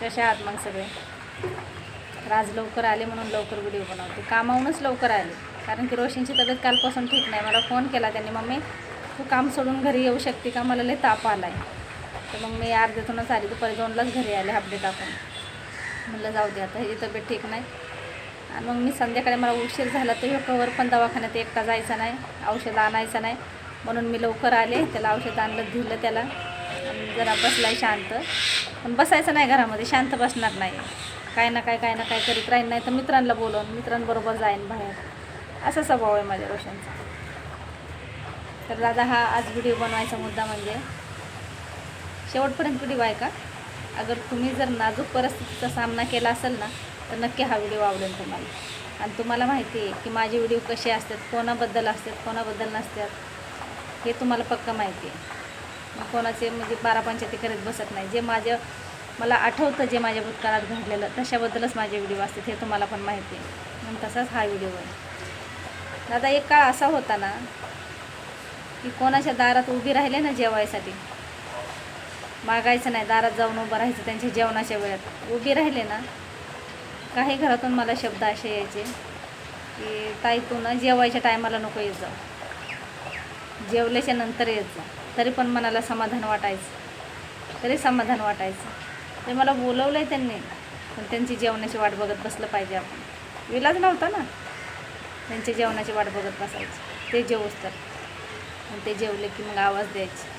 कशा आहात मग सगळे? तर आज लवकर आले म्हणून लवकर व्हिडिओ बनवते. कामावरूनच लवकर आले कारण की रोशनची तब्येत कालपासून ठीक नाही. मला फोन केला त्यांनी, मम्मी तू काम सोडून घरी येऊ शकते का, मला लय ताप आला आहे. तर मग मी अर्ध्यातूनच आली, दुपारी 2लाच घरी आले हाफ डे टाकून. म्हटलं जाऊ दे आता, ही तब्येत ठीक नाही. आणि मग मी संध्याकाळी मला उशीर झाला तर ह्यो कवर पण दवाखान्यात एकटा जायचा नाही, औषध आणायचं नाही म्हणून मी लवकर आले. त्याला औषध आणलं, दिलं त्याला. जरा बसलाय शांत, पण बसायचं नाही घरामध्ये, शांत बसणार नाही. काय ना काय करीत राहीन, नाही तर मित्रांना बोलवून मित्रांबरोबर जाईन बाहेर. असा स्वभाव आहे माझ्या रोशनचा. तर दादा, हा आज व्हिडिओ बनवायचा मुद्दा म्हणजे शेवटपर्यंत व्हिडिओ आहे का. अगर तुम्ही जर नाजूक परिस्थितीचा सामना केला असेल ना तर नक्की हा व्हिडिओ आवडेल तुम्हाला. आणि तुम्हाला माहिती आहे की माझे व्हिडिओ कसे असतात, कोणाबद्दल असतात, कोणाबद्दल नसतात, हे तुम्हाला पक्का माहिती आहे. मी कोणाचे म्हणजे 12-पंचायती करत बसत नाही. जे मला आठवतं, जे माझ्या भूतकाळात घडलेलं तशाबद्दलच माझे व्हिडिओ असतात, हे तुम्हाला पण माहिती आहे. म्हणून तसाच हा व्हिडिओ आहे. दादा, एक काळ असा होता ना की कोणाच्या दारात उभी राहिले ना जेवायसाठी, मागायचं नाही, दारात जाऊन उभं राहायचं त्यांच्या जेवणाच्या वेळात. उभी राहिले ना, काही घरातून मला शब्द असे यायचे की ताई तू ना जेवायच्या टायमाला नको येत जाऊ, जेवल्याच्या नंतर येत जा. तरी पण मनाला समाधान वाटायचं. ते मला बोलवलं आहे त्यांनी, पण त्यांची जेवणाची वाट बघत बसलं पाहिजे आपण. विलाज नव्हता ना, त्यांच्या जेवणाची वाट बघत बसायची. ते जेवूच तर, आणि ते जेवले की मग आवाज द्यायचे.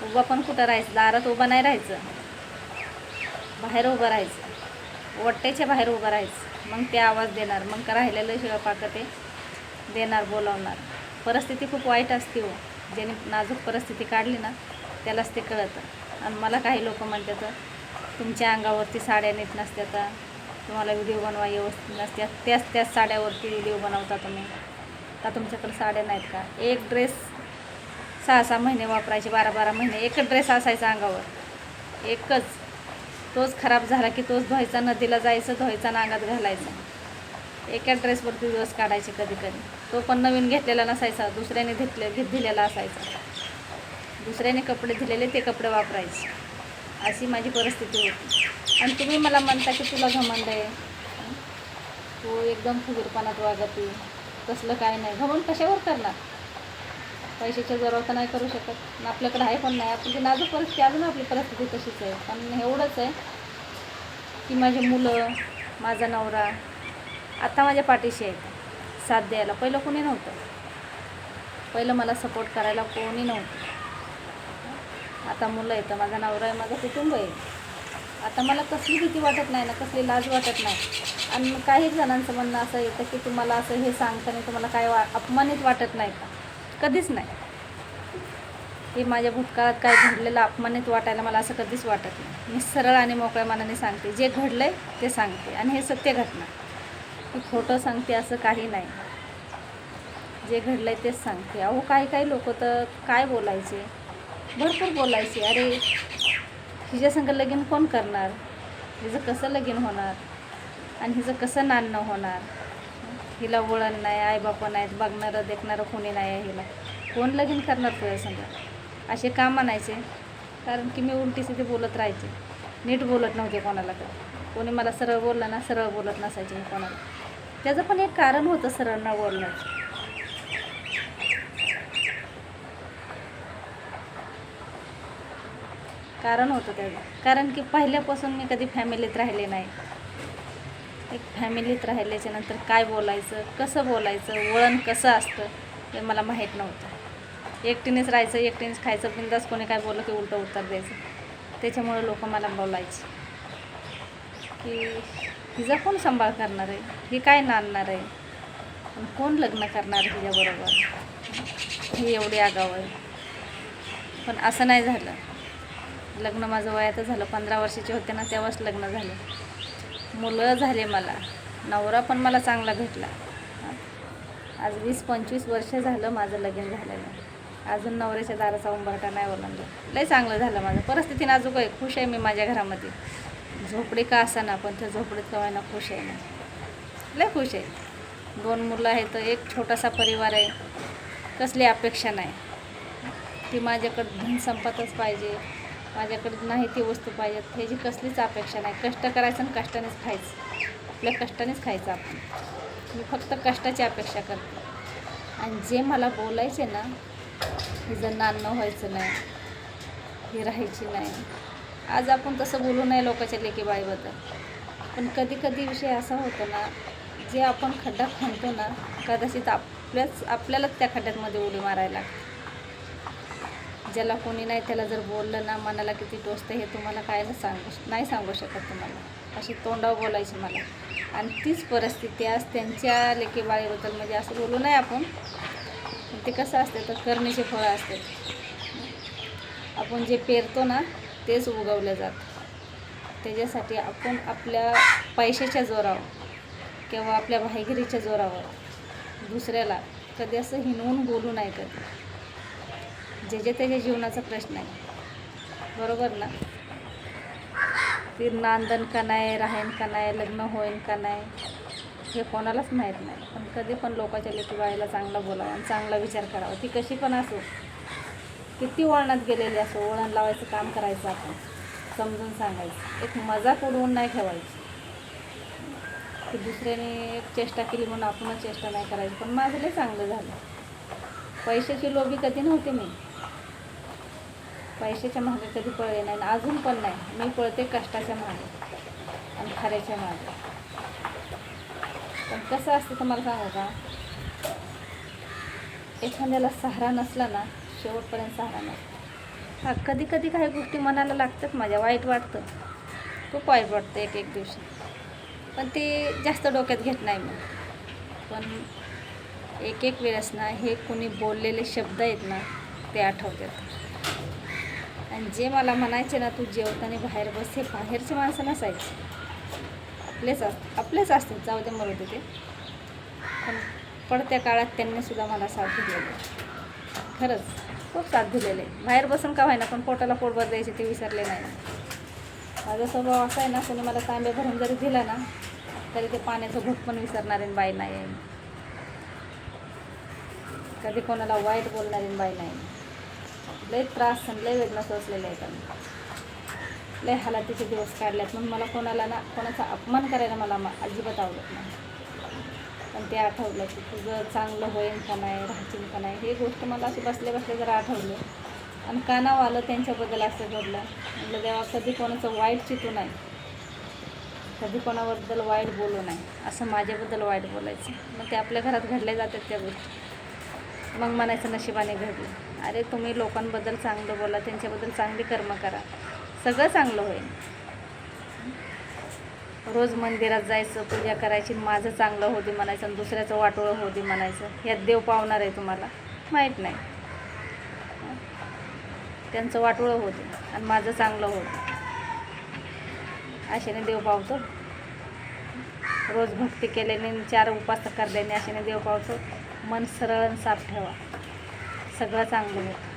उभा पण कुठं राहायचं, दारात उभं नाही राहायचं, बाहेर उभं राहायचं, वट्ट्याच्या बाहेर उभं राहायचं. मग ते आवाज देणार, मग राहिलेलं शिळपाकं ते देणार, बोलावणार. परिस्थिती खूप वाईट असते हो. ज्याने नाजूक परिस्थिती काढली ना त्यालाच ते कळतं. आणि मला काही लोक म्हणतात तुमच्या अंगावरती साड्या नीट नसतात, तुम्हाला व्हिडिओ बनवा व्यवस्थित नसतात, त्याच साड्यावरती व्हिडिओ बनवता तुम्ही, का तुमच्याकडे साड्या नाहीत का. एक ड्रेस 6-6 महिने वापरायचे, 12-12 महिने एकच ड्रेस असायचा अंगावर, एकच. तोच खराब झाला की तोच धुवायचा, नदीला जायचं, धुवायचा, नांगात घालायचा. एका ड्रेसवरती दिवस काढायचे कधी कधी. तो पण नवीन घेतलेला नसायचा, दुसऱ्याने दिलेला असायचा. दुसऱ्याने कपडे दिलेले ते कपडे वापरायचे. अशी माझी परिस्थिती होती. आणि तुम्ही मला म्हणता की तुला घमंड आहे, तू एकदम फुगीरपणात वागते, तसलं काय नाही. घमंड कशावर करणार, पैशाच्या जोरावर तर नाही करू शकत, आणि आपल्याकडे आहे पण नाही. आपली नाजूक परिस्थिती, अजून आपली परिस्थिती तशीच आहे. पण एवढंच आहे की माझे मुलं, माझा नवरा आता माझ्या पाठीशी आहे, साथ द्यायला. पहिलं कोणी नव्हतं, पहिलं मला सपोर्ट करायला कोणी नव्हतं. आता मुलं येतं, माझा नवरा आहे, माझं कुटुंब आहे. आता मला कसली भीती वाटत नाही ना, कसली लाज वाटत नाही. आणि काही जणांचं म्हणणं असं येतं की तुम्हाला असं हे सांगताना तुम्हाला काय अपमानित वाटत नाही का. कधीच नाही. हे माझ्या भूतकाळात काय घडलेलं अपमानित वाटायला मला असं कधीच वाटत नाही. मी सरळ आणि मोकळ्या मनाने सांगते, जे घडलं आहे ते सांगते. आणि हे सत्य घटना, मी खोटं सांगते असं काही नाही. जे घडलं आहे तेच सांगते. अहो काही लोक तर काय बोलायचे, भरपूर बोलायचे. अरे हिच्यासंग लगीन कोण करणार, हिचं कसं लगीन होणार, आणि हिचं कसं नाणं होणार, हिला वळण नाही, आईबापा नाहीत, बघणारं देखणारं कोणी नाही आहे, हिला कोण लगीन करणार तुझ्यासंग, असे का म्हणायचे. कारण की मी उलटी सिधी बोलत राहायचे, नीट बोलत नव्हते कोणाला. कोणी मला सरळ बोललं ना, सरळ बोलत नसायचे मी कोणाला. त्याचं पण एक कारण होतं सरळ न बोलण्याचं. कारण होतं त्याचं. कारण की पहिल्यापासून मी कधी फॅमिलीत राहिले नाही. एक फॅमिलीत राहिल्याच्या नंतर काय बोलायचं, कसं बोलायचं, वळण कसं असतं हे मला माहीत नव्हतं. एकटीनेच राहायचं, एकटीनेच खायचं, बिंदास कोणी काय बोललं की उलटं उत्तर द्यायचं. त्याच्यामुळे लोक मला बोलायचे की हिचा कोण सांभाळ करणार आहे, ही काय नांदणार आहे, पण कोण लग्न करणार हिच्याबरोबर, ही एवढी आगाऊ आहे. पण असं नाही झालं. लग्न माझं वयातच झालं. 15 वर्षाचे होते ना तेव्हाच लग्न झालं. मुलं झाले मला, नवरा पण मला चांगला भेटला. आज 20-25 वर्ष झालं माझं लग्न झालेलं. अजून नवऱ्याच्या दाराचा उंबरठा नाही ओलांडला. लय चांगलं झालं माझं. परिस्थिती नाजूक आहे, खुश आहे मी माझ्या घरामध्ये. झोपडी का असाना, पण त्या झोपडीत कवायना खुश आहे ना, लय खुश आहे. 2 मुलं आहेत, एक छोटासा परिवार आहे. कसली अपेक्षा नाही. ती माझ्याकडं धन संपतच पाहिजे, माझ्याकडे नाही ती वस्तू पाहिजेत, ह्याची कसलीच अपेक्षा नाही. कष्ट करायचं आणि कष्टानेच खायचं, आपल्या कष्टानेच खायचं आपण. मी फक्त कष्टाची अपेक्षा करते. आणि जे मला बोलायचे ना, हिचं नाणं व्हायचं नाही, ही राहायची नाही, आज आपण तसं बोलू नाही लोकांच्या लेकीबाईबद्दल. पण कधी कधी विषय असा होतो ना, जे आपण खड्डा खणतो ना, कदाचित आपल्यालाच त्या खड्ड्यामध्ये उडी मारायला लागते. ज्याला कोणी नाही त्याला जर बोललं ना, मनाला किती टोचतं हे तुम्हाला काय नाही सांगू शकत तुम्हाला. अशी तोंडावर बोलायची मला. आणि तीच परिस्थिती आज त्यांच्या लेकीबाळीबद्दल. म्हणजे असं बोलू नाही आपण, ते कसं असते तर करणीचे फळं असते. आपण जे पेरतो ना तेच उगवलं जातं. त्याच्यासाठी आपण आपल्या पैशाच्या जोरावर किंवा आपल्या भाईगिरीच्या जोरावर दुसऱ्याला कधी असं हिणवून बोलू नाही. कधी जे त्याच्या जीवनाचा प्रश्न आहे, बरोबर ना. ती नांदन का नाही, राहीन का नाही, लग्न होईन का नाही, हे कोणालाच माहीत नाही. पण कधी पण लोकांच्या लेकीबाळीला चांगलं बोलावं आणि चांगला विचार करावा. ती कशी पण असो, किती वळणात गेलेली असो, वळण लावायचं काम करायचं आपण, समजून सांगायचं. एक मजाक उडवून नाही ठेवायची की दुसऱ्याने चेष्टा केली म्हणून आपणच चेष्टा नाही करायची. पण माझं लय चांगलं झालं. पैशाची लोभी कधी नव्हते मी, पैशाच्या मागे कधी पळले नाही, अजून पण नाही. मी पळते कष्टाच्या मागे आणि खऱ्याच्या मागे. पण कसं असतं तुम्हाला सांगू का, एखाद्याला सहारा नसला ना, शेवटपर्यंत सहारा नसतो. हा, कधी कधी काही गोष्टी मनाला लागतात माझ्या, वाईट वाटतं, खूप वाईट वाटतं एक एक दिवशी. पण ते जास्त डोक्यात घेत नाही मी. पण एक एक वेळेस ना हे कोणी बोललेले शब्द आहेत ना ते आठवतात. आणि जे मला म्हणायचे ना, तू जेवताना बाहेर बस, हे बाहेरचे माणसं नसायचे, आपलेच असतील, जाऊ दे मरू दे ते. पण पडत्या काळात त्यांनीसुद्धा मला साथ दिलेली, खरंच खूप साथ दिलेले. बाहेर बसून का व्हायना, पण पोटाला पोटभर द्यायचे ते विसरले नाही. माझा स्वभाव असा आहे ना, कोणी मला तांबे भरून जरी दिला ना तरी ते पाण्याचं घोट पण विसरणारी बाई नाही आहे. कधी कोणाला वाईट बोलणारी बाई नाही. लय त्रास आणि लय वेदना सोसलेल्या आहेत, लय हालातीचे दिवस काढल्यात. म्हणून मला कोणाचा अपमान करायला मला अजिबात आवडत नाही. पण ते आठवलं की तुझं चांगलं होईन का नाही, राहतील का नाही, हे गोष्ट मला अशी बसल्या बसल्या जरा आठवलं. आणि कानावर आलं त्यांच्याबद्दल असं घडलं. म्हटलं देवा, कधी कोणाचं वाईट चितू नाही, कधी कोणाबद्दल वाईट बोलू नाही, असं माझ्याबद्दल वाईट बोलायचं. मग ते आपल्या घरात घडल्या जातात त्या गोष्टी. मग म्हणायचं नशिबाने घडलं. अरे तुम्ही लोकांबद्दल चांगलं बोला, त्यांच्याबद्दल चांगली कर्म करा, सगळं चांगलं होईल. रोज मंदिरात जायचं, पूजा करायची, माझं चांगलं होऊ दे म्हणायचं आणि दुसऱ्याचं वाटोळं होऊ दे म्हणायचं. यात देव पावणार आहे तुम्हाला माहीत नाही. त्यांचं वाटोळं होऊ दे आणि माझं चांगलं होऊ दे, अशाने देव पावतो. रोज भक्ती केल्याने, 4 उपास करल्याने अशाने देव पावतो. मन सरळ आणि साफ ठेवा, सगळं चांगलं होतं.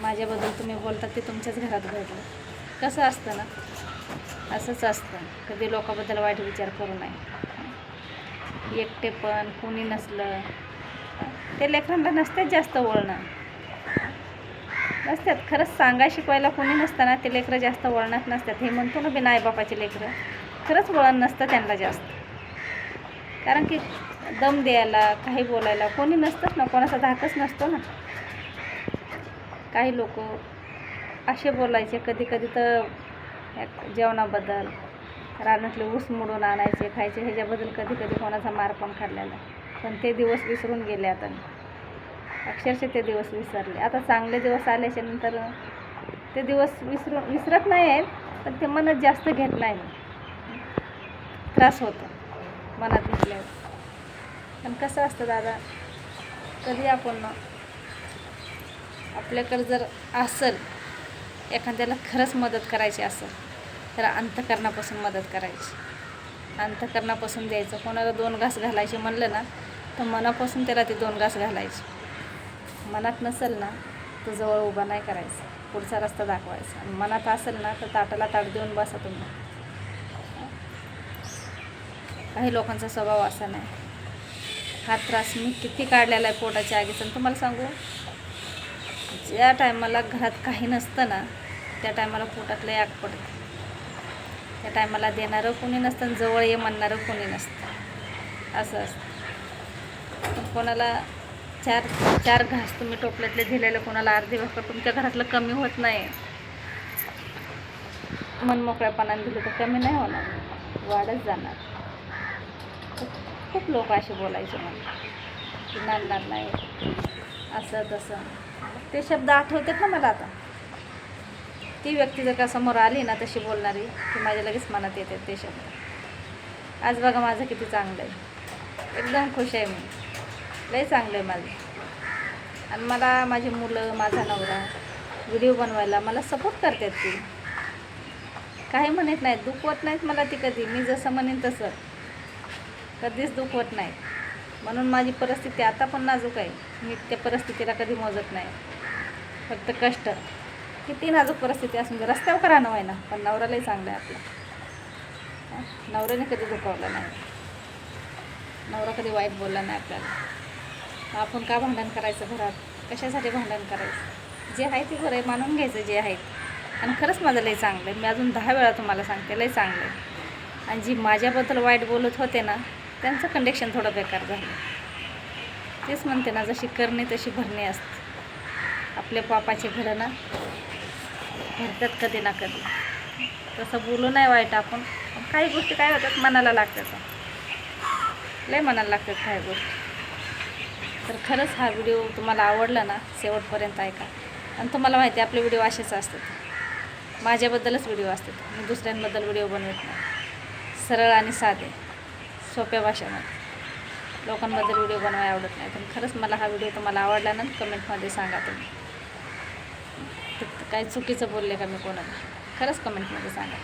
माझ्याबद्दल तुम्ही बोलता ते तुमच्याच घरात घडलं. कसं असतं ना, असंच असतं. कधी लोकांबद्दल वाईट विचार करू नये. एकटेपण, कोणी नसलं, ते लेकरांना नसतात जास्त वळणं, नसतात. खरंच सांगाय शिकवायला कोणी नसताना ते लेकरं जास्त वळणात नसतात. हे म्हणतो ना बिना आईबापाचे लेकरं, खरंच वळण नसतं त्यांना जास्त. कारण की दम द्यायला, काही बोलायला कोणी नसतंच ना, कोणाचा धाकच नसतो ना. काही लोक असे बोलायचे कधी कधी तर जेवणाबद्दल, रानातले ऊस मोडून आणायचे खायचे, ह्याच्याबद्दल कधी कधी कोणाचा मार पण खाल्लेला. पण ते दिवस विसरून गेले आता, अक्षरशः ते दिवस विसरले. आता चांगले दिवस आल्याच्या नंतर ते दिवस विसरत नाही आहेत, पण ते मनात जास्त घेत नाही. त्रास होतो मनात घेतल्यावर. पण कसं असतं दादा, कधी आपण ना आपल्याकडे जर असेल, एखाद्याला खरंच मदत करायची असेल तर अंतःकरणापासून मदत करायची, अंतःकरणापासून द्यायचं. कोणाला 2 घास घालायचे म्हणलं ना तर मनापासून त्याला ते 2 घास घालायचे. मनात नसेल ना तर जवळ उभा नाही करायचं, पुढचा रस्ता दाखवायचा. आणि मनात असेल ना तर ताटाला ताट देऊन बसा तुम्ही. काही लोकांचा स्वभाव असा नाही. हा त्रास मी किती काढलेला आहे पोटाच्या आगीचा. तुम्हाला सांगू, ज्या टायमाला घरात काही नसतं ना त्या टायमाला पोटात लय आग पडते. त्या टायमाला देणारं कोणी नसतं आणि जवळ ये म्हणणारं कोणी नसतं. असं असतं. पण कोणाला चार घास तुम्ही टोपल्यातले दिलेलं कोणाला अर्धी भाकर तुमच्या घरातलं कमी होत नाही. मन मोकळ्यापणाने दिलं तर कमी नाही होणार, वाढच जाणार. खूप लोक असे बोलायचे मला की नांदणार नाही असं तसं. ते शब्द आठवतात ना मला आता. ती व्यक्ती जर का समोर आली ना तशी बोलणारी की माझ्या लगेच मनात येते ते शब्द. आज बघा माझं किती चांगलं आहे, एकदम खुश आहे मी, लय चांगलं आहे माझं. आणि मला माझी मुलं माझा नवरा व्हिडिओ बनवायला मला सपोर्ट करतात. ती काही म्हणत नाहीत, दुखवत नाहीत मला ती कधी. मी जसं म्हणेन तसं कधीच दुखवत नाही. म्हणून माझी परिस्थिती आता पण नाजूक आहे. मी त्या परिस्थितीला कधी मोजत नाही. फक्त कष्ट किती नाजूक परिस्थिती असून दे, रस्त्यावर करा ना ना, पण नवऱ्यालाही चांगलं आहे आपला. नवऱ्याने कधी दुखावलं नाही, नवरा कधी वाईट बोलला नाही आपल्याला. आपण का भांडण करायचं घरात, कशासाठी भांडण करायचं? जे आहे ते बरं आहे, मानून घ्यायचं जे आहे. आणि खरंच माझं लई चांगलं आहे. मी अजून 10 वेळा तुम्हाला सांगते, लई चांगलं आहे. आणि जी माझ्याबद्दल वाईट बोलत होते ना त्यांचं कंडिक्शन थोडं बेकार झालं. तेच म्हणते ना, जशी करणे तशी भरणे असते. आपल्या पापाचे घरं ना भरतात कधी ना कधी. तसं बोलू नाही वाईट आपण, काही गोष्टी काय होतात मनाला लागतात, लय मनाला लागतात काही गोष्टी. तर खरंच हा व्हिडिओ तुम्हाला आवडला ना शेवटपर्यंत ऐका. आणि तुम्हाला माहिती आहे आपले व्हिडिओ असेच असतात, माझ्याबद्दलच व्हिडिओ असतात. मी दुसऱ्यांबद्दल व्हिडिओ बनवत नाही. सरळ आणि साधे सोप्या भाषेमध्ये. लोकांबद्दल व्हिडिओ बनवायला आवडत नाही. पण खरंच मला हा व्हिडिओ तुम्हाला आवडला ना कमेंटमध्ये सांगा तुम्ही. काही चुकीचं बोलले का मी कोणाला, खरंच कमेंटमध्ये सांगा.